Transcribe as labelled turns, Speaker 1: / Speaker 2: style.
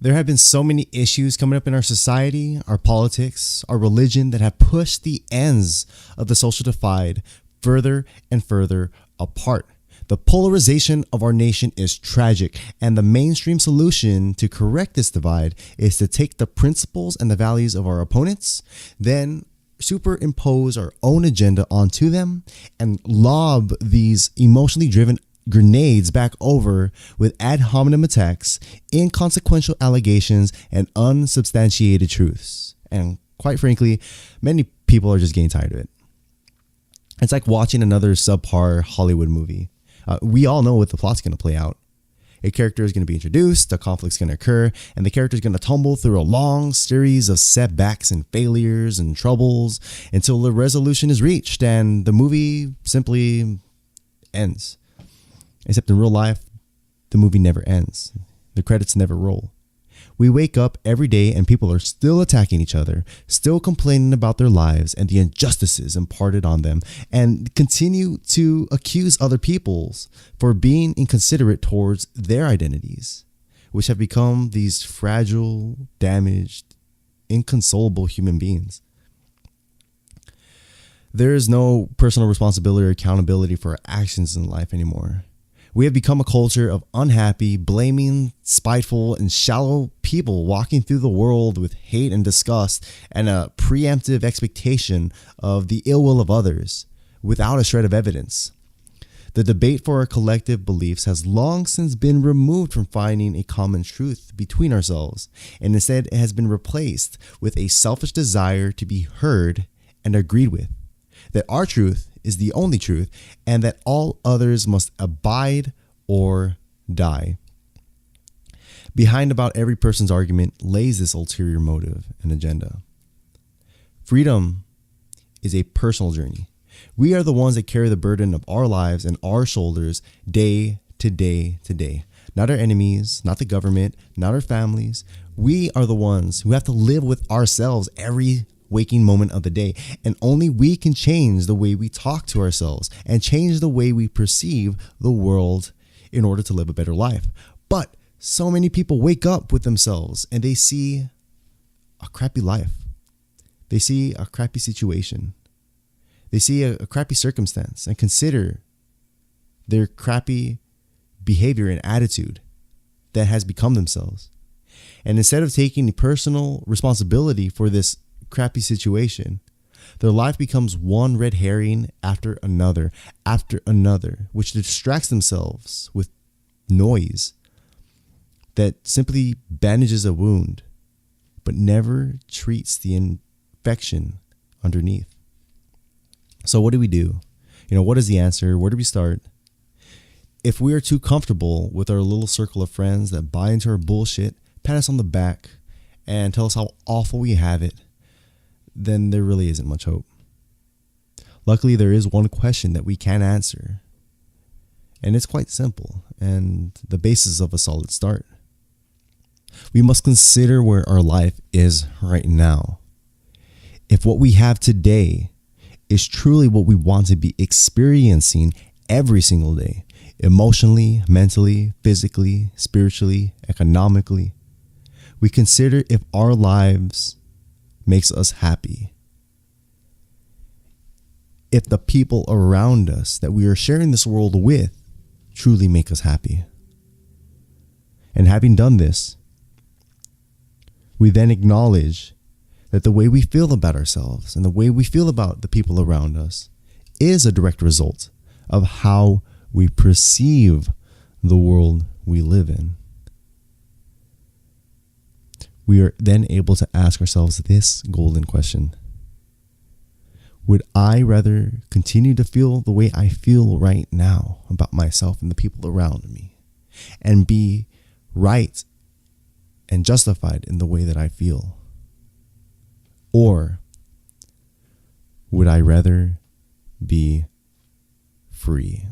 Speaker 1: There have been so many issues coming up in our society, our politics, our religion that have pushed the ends of the social divide further and further apart. The polarization of our nation is tragic, and the mainstream solution to correct this divide is to take the principles and the values of our opponents, then superimpose our own agenda onto them, and lob these emotionally driven grenades back over with ad hominem attacks, inconsequential allegations, and unsubstantiated truths. And quite frankly, many people are just getting tired of it. It's like watching another subpar Hollywood movie. We all know what the plot's going to play out. A character is going to be introduced, a conflict's going to occur, and the character is going to tumble through a long series of setbacks and failures and troubles until the resolution is reached and the movie simply ends. Except in real life, the movie never ends. The credits never roll. We wake up every day and people are still attacking each other, still complaining about their lives and the injustices imparted on them, and continue to accuse other people for being inconsiderate towards their identities, which have become these fragile, damaged, inconsolable human beings. There is no personal responsibility or accountability for our actions in life anymore. We have become a culture of unhappy, blaming, spiteful, and shallow people walking through the world with hate and disgust and a preemptive expectation of the ill will of others without a shred of evidence. The debate for our collective beliefs has long since been removed from finding a common truth between ourselves, and instead it has been replaced with a selfish desire to be heard and agreed with, that our truth is the only truth, and that all others must abide or die. Behind about every person's argument lays this ulterior motive and agenda. Freedom is a personal journey. We are the ones that carry the burden of our lives and our shoulders day to day to day. Not our enemies, not the government, not our families. We are the ones who have to live with ourselves every waking moment of the day, and only we can change the way we talk to ourselves and change the way we perceive the world in order to live a better life. But so many people wake up with themselves and they see a crappy life. They see a crappy situation. They see a crappy circumstance and consider their crappy behavior and attitude that has become themselves. And instead of taking personal responsibility for this crappy situation, their life becomes one red herring after another, which distracts themselves with noise that simply bandages a wound, but never treats the infection underneath. So what do we do? What is the answer? Where do we start? If we are too comfortable with our little circle of friends that buy into our bullshit, pat us on the back, and tell us how awful we have it, then there really isn't much hope. Luckily, there is one question that we can answer, and it's quite simple and the basis of a solid start. We must consider where our life is right now. If what we have today is truly what we want to be experiencing every single day, emotionally, mentally, physically, spiritually, economically, we consider if our lives makes us happy. If the people around us that we are sharing this world with truly make us happy. And having done this, we then acknowledge that the way we feel about ourselves and the way we feel about the people around us is a direct result of how we perceive the world we live in. We are then able to ask ourselves this golden question: would I rather continue to feel the way I feel right now about myself and the people around me, and be right and justified in the way that I feel? Or would I rather be free?